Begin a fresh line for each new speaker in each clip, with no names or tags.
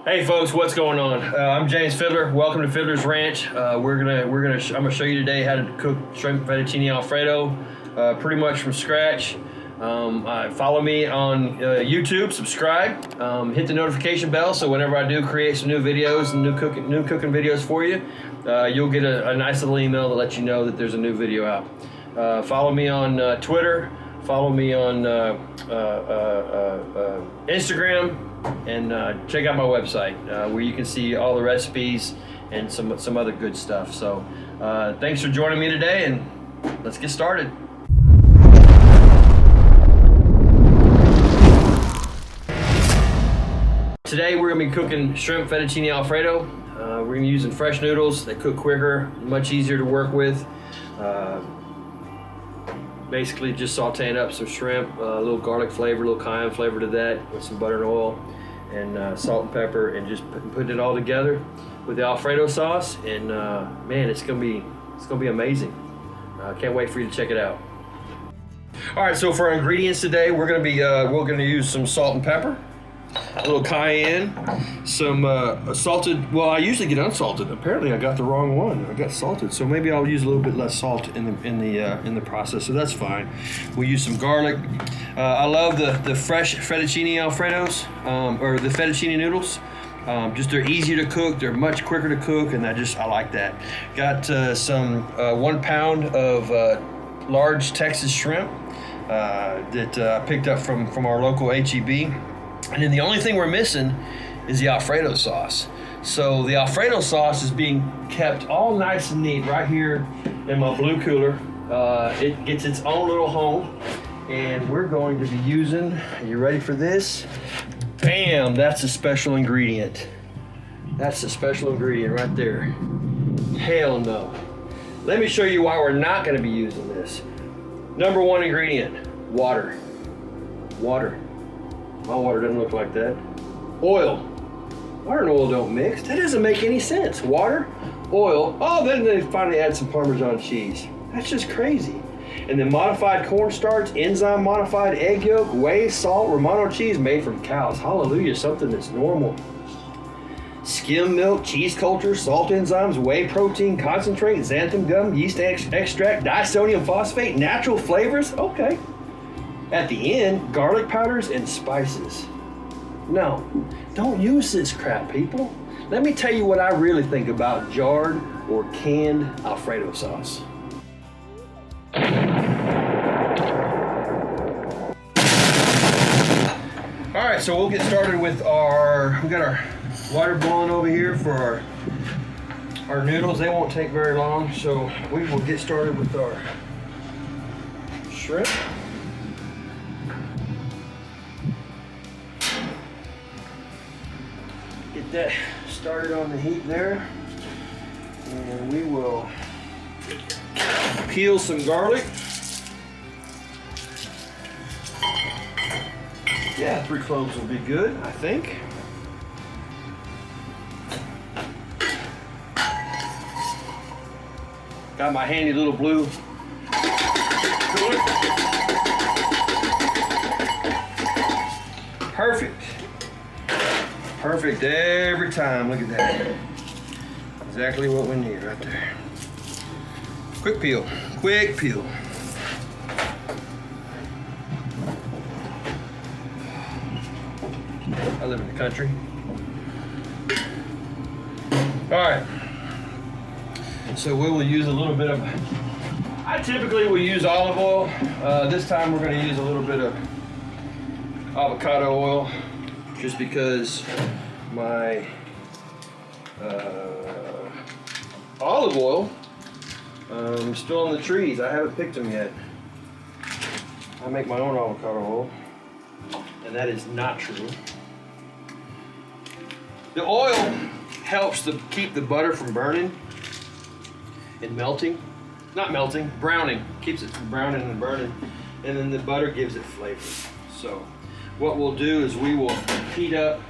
Hey folks, what's going on? I'm James Fidler. Welcome to FidlersRanch. I'm gonna show you today how to cook shrimp fettuccine Alfredo, pretty much from scratch. Follow me on YouTube, subscribe, hit the notification bell so whenever I do create some new videos and new cooking videos for you, you'll get a nice little email to let you know that there's a new video out. Follow me on Twitter. Follow me on Instagram, and check out my website where you can see all the recipes and some other good stuff. So thanks for joining me today, and let's get started. Today we're going to be cooking shrimp fettuccine Alfredo. We're going to be using fresh noodles. They cook quicker, much easier to work with. Basically just sauteing up some shrimp, a little garlic flavor, a little cayenne flavor to that, with some butter and oil, and salt and pepper, and just putting it all together with the Alfredo sauce. And man, it's gonna be amazing. Can't wait for you to check it out. All right, so for our ingredients today, we're gonna use some salt and pepper, a little cayenne, some salted. Well, I usually get unsalted. Apparently, I got the wrong one. I got salted, so maybe I'll use a little bit less salt in the process. So that's fine. We'll use some garlic. I love the fresh fettuccine Alfredos or the fettuccine noodles. Just they're easier to cook. They're much quicker to cook, and I like that. Got some 1 pound of large Texas shrimp that I picked up from our local HEB. And then the only thing we're missing is the Alfredo sauce. So the Alfredo sauce is being kept all nice and neat right here in my blue cooler. It gets its own little home, and we're going to be using, are you ready for this? Bam, that's a special ingredient. That's a special ingredient right there. Hell no. Let me show you why we're not gonna be using this. Number one ingredient, water. Water. My water doesn't look like that. Oil. Water and oil don't mix. That doesn't make any sense. Water, oil. Oh, then they finally add some Parmesan cheese. That's just crazy. And then modified cornstarch, enzyme modified egg yolk, whey, salt, Romano cheese made from cows. Hallelujah, something that's normal. Skim milk, cheese culture, salt enzymes, whey protein concentrate, xanthan gum, yeast extract, disodium phosphate, natural flavors. Okay. At the end, garlic powders and spices. No, don't use this crap, people. Let me tell you what I really think about jarred or canned Alfredo sauce. All right, so we'll get started with we got our water boiling over here for our noodles. They won't take very long, so we will get started with our shrimp. Get that started on the heat there, and we will peel some garlic. Yeah, 3 cloves will be good, I think. Got my handy little blue cooler. Perfect. Perfect every time. Look at that. Exactly what we need right there. Quick peel. Quick peel. I live in the country. All right. So we will use a little bit of, I typically will use olive oil. This time we're going to use a little bit of avocado oil, just because my olive oil is still on the trees. I haven't picked them yet. I make my own avocado oil, and that is not true. The oil helps to keep the butter from burning and melting. Not melting, browning. Keeps it from browning and burning. And then the butter gives it flavor. So what we'll do is we will heat up.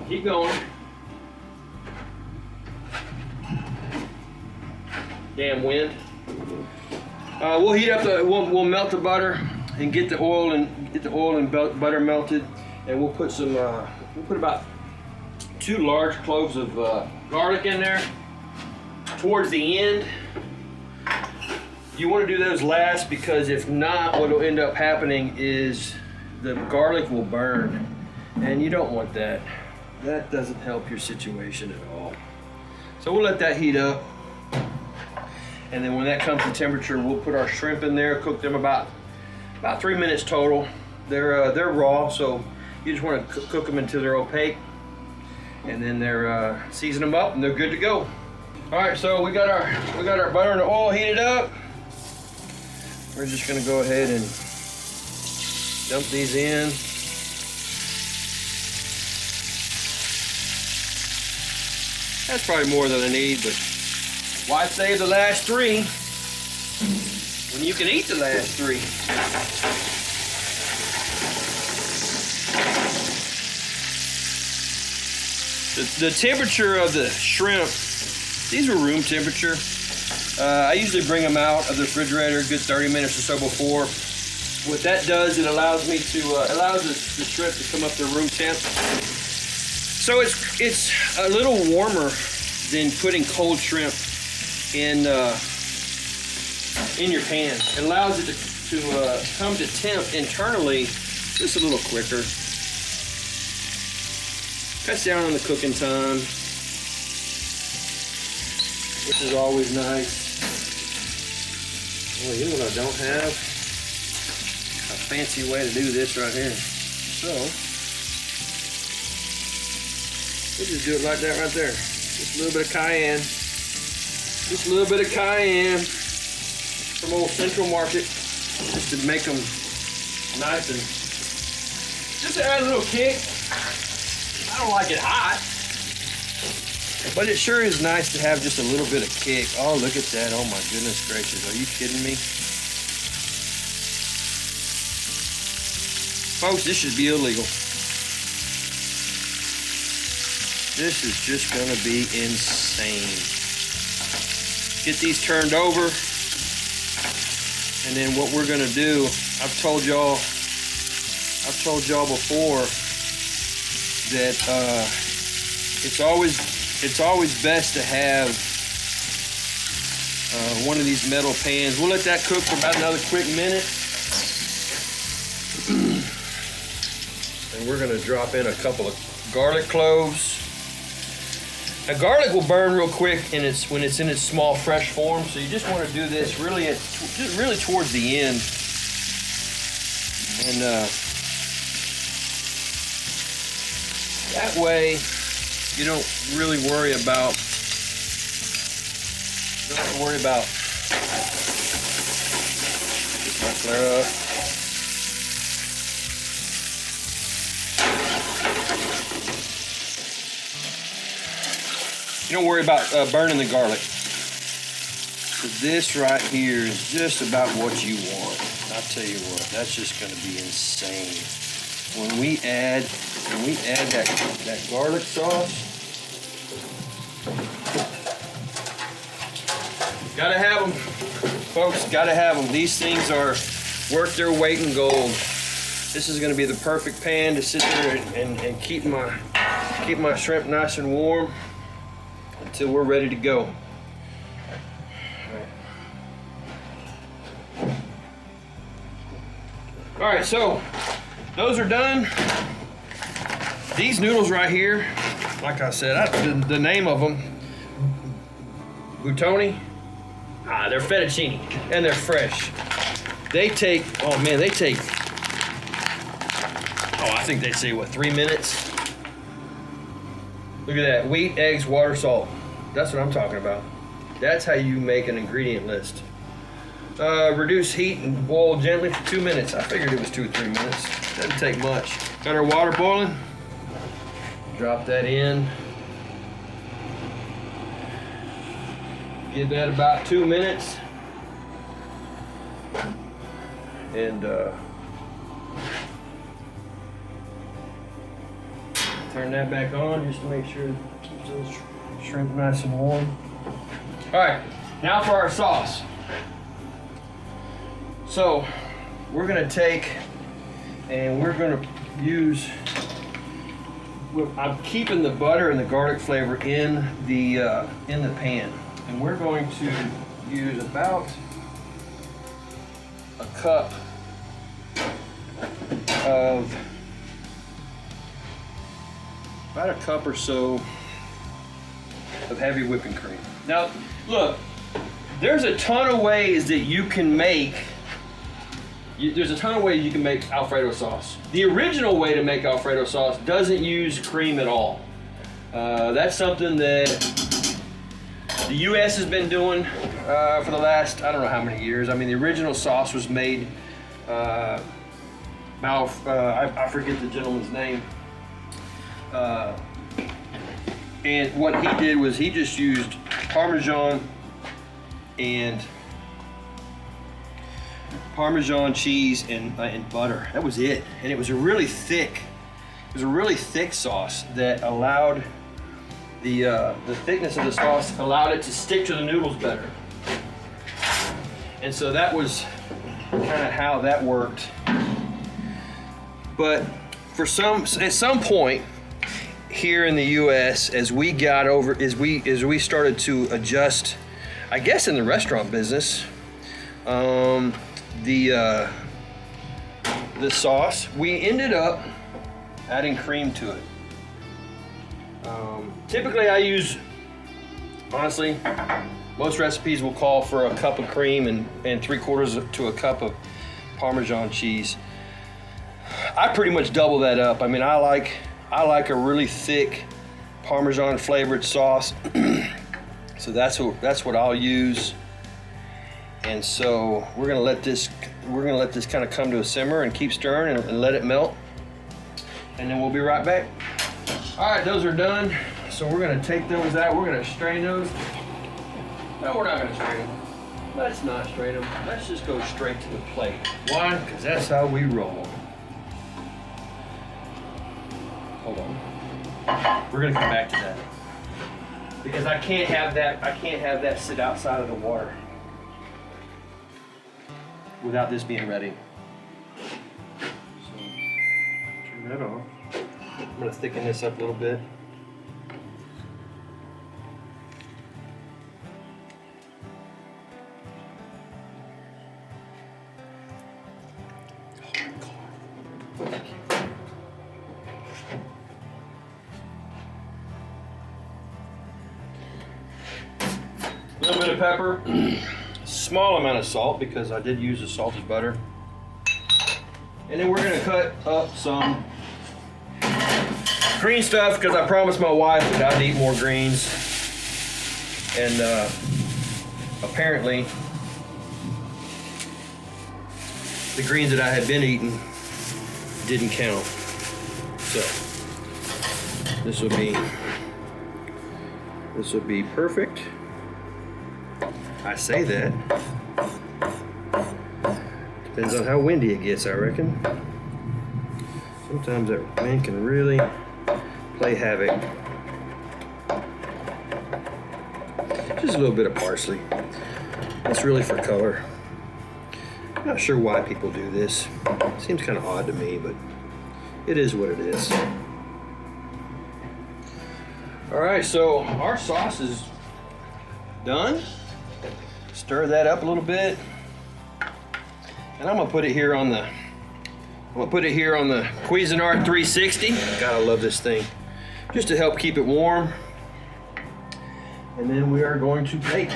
Keep going. Damn wind. We'll heat up we'll melt the butter, and get the oil and butter melted, and we'll put some we'll put about 2 large cloves of garlic in there towards the end. You want to do those last, because if not, what will end up happening is the garlic will burn, and you don't want that. That doesn't help your situation at all. So we'll let that heat up, and then when that comes to temperature, we'll put our shrimp in there, cook them about 3 minutes total. They're raw, so you just want to cook them until they're opaque, and then they're season them up, and they're good to go. All right, so we got our butter and oil heated up. We're just gonna go ahead and dump these in. That's probably more than I need, but why save the last 3 when you can eat the last 3? The temperature of the shrimp, these were room temperature. I usually bring them out of the refrigerator a good 30 minutes or so before. What that does, it allows me to allows the shrimp to come up to room temp. So it's a little warmer than putting cold shrimp in your pan. It allows it to come to temp internally just a little quicker. Cuts down on the cooking time, which is always nice. Well, you know what I don't have? A fancy way to do this right here. So, we'll just do it like that right there. Just a little bit of cayenne. Just a little bit of cayenne from old Central Market, just to make them nice and just to add a little kick. I don't like it hot, but it sure is nice to have just a little bit of kick. Oh, look at that. Oh my goodness gracious. Are you kidding me? Folks, this should be illegal. This is just gonna be insane. Get these turned over, and then what we're gonna do, I've told y'all before that it's always best to have one of these metal pans. We'll let that cook for about another quick minute. And we're gonna drop in a couple of garlic cloves. Now garlic will burn real quick when it's in its small fresh form, so you just want to do this really towards the end. And that way you don't really worry about get my flare up. You don't worry about burning the garlic. This right here is just about what you want. I'll tell you what, that's just going to be insane. When we add that garlic sauce, gotta have them, folks. Gotta have them. These things are worth their weight in gold. This is going to be the perfect pan to sit there and keep my shrimp nice and warm until we're ready to go. All right, so those are done. These noodles right here, like I said, the name of them, Buitoni, they're fettuccine, and they're fresh. They take, I think they say, what, 3 minutes? Look at that, wheat, eggs, water, salt. That's what I'm talking about. That's how you make an ingredient list. Reduce heat and boil gently for 2 minutes. I figured it was 2 or 3 minutes. Doesn't take much. Got our water boiling. Drop that in. Give that about 2 minutes. And turn that back on just to make sure it keeps those shrimp nice and warm. All right, now for our sauce. So we're gonna take and we're gonna use. I'm keeping the butter and the garlic flavor in the pan, and we're going to use about a cup of or so of heavy whipping cream. Now, look, there's a ton of ways that you can make. There's a ton of ways you can make Alfredo sauce. The original way to make Alfredo sauce doesn't use cream at all. That's something that the U.S. has been doing for the last, I don't know how many years. I mean, the original sauce was made, I forget the gentleman's name. And what he did was he just used Parmesan cheese and butter. That was it. And it was a really thick sauce that allowed the thickness of the sauce allowed it to stick to the noodles better. And so that was kind of how that worked. But at some point here in the U.S., as we started to adjust, I guess in the restaurant business, the sauce, we ended up adding cream to it. Typically honestly, most recipes will call for a cup of cream and 3/4 to a cup of Parmesan cheese. I pretty much double that up. I mean, I like a really thick Parmesan flavored sauce. So that's what I'll use. And so we're gonna let this kind of come to a simmer and keep stirring and let it melt. And then we'll be right back. All right, those are done. So we're gonna take those out. We're gonna strain those. No, we're not gonna strain them. Let's not strain them. Let's just go straight to the plate. Why? Because that's how we roll. Hold on. We're gonna come back to that. Because I can't have that sit outside of the water without this being ready. So turn that off. I'm gonna thicken this up a little bit. A little bit of pepper, small amount of salt because I did use the salted butter. And then we're gonna cut up some green stuff because I promised my wife that I'd eat more greens. And apparently the greens that I had been eating didn't count. So this will be perfect. I say that. Depends on how windy it gets, I reckon. Sometimes that wind can really play havoc. Just a little bit of parsley. It's really for color. I'm not sure why people do this. It seems kind of odd to me, but it is what it is. All right, so our sauce is done. Stir that up a little bit, and I'm gonna put it here on the Cuisinart 360. God, I love this thing, just to help keep it warm. And then we are going to plate.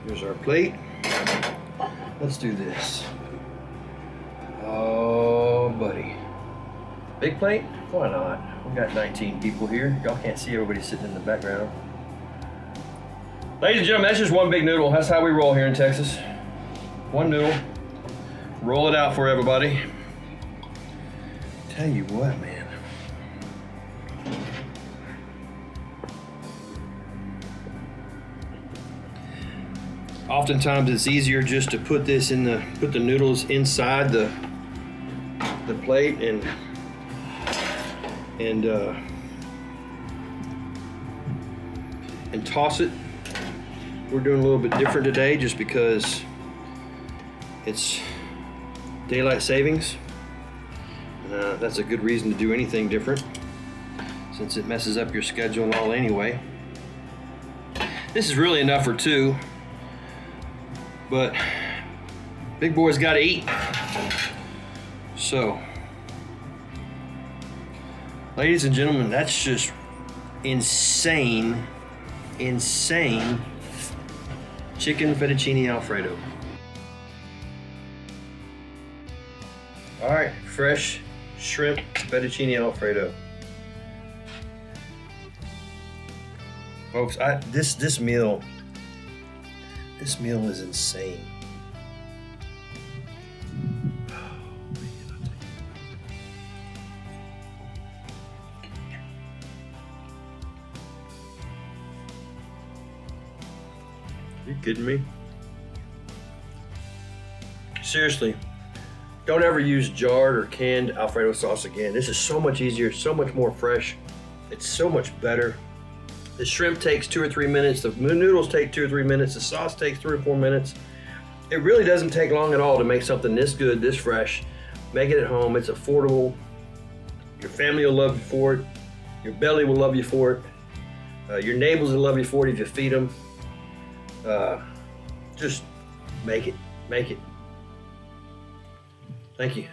Here's our plate. Let's do this. Oh, buddy. Big plate? Why not? We got 19 people here. Y'all can't see everybody sitting in the background. Ladies and gentlemen, that's just one big noodle. That's how we roll here in Texas. One noodle. Roll it out for everybody. Tell you what, man. Oftentimes it's easier just to put the noodles inside the plate and toss it we're doing a little bit different today just because it's daylight savings. That's a good reason to do anything different, since it messes up your schedule and all anyway. This is really enough for two, but big boys gotta eat. So, ladies and gentlemen, that's just insane chicken fettuccine Alfredo. All right, fresh shrimp fettuccine Alfredo. Folks, this meal is insane. Are you kidding me? Seriously, don't ever use jarred or canned Alfredo sauce again. This is so much easier, so much more fresh. It's so much better. The shrimp takes 2 or 3 minutes. The noodles take 2 or 3 minutes. The sauce takes 3 or 4 minutes. It really doesn't take long at all to make something this good, this fresh. Make it at home. It's affordable. Your family will love you for it. Your belly will love you for it. Your neighbors will love you for it if you feed them. Just make it. Make it. Thank you.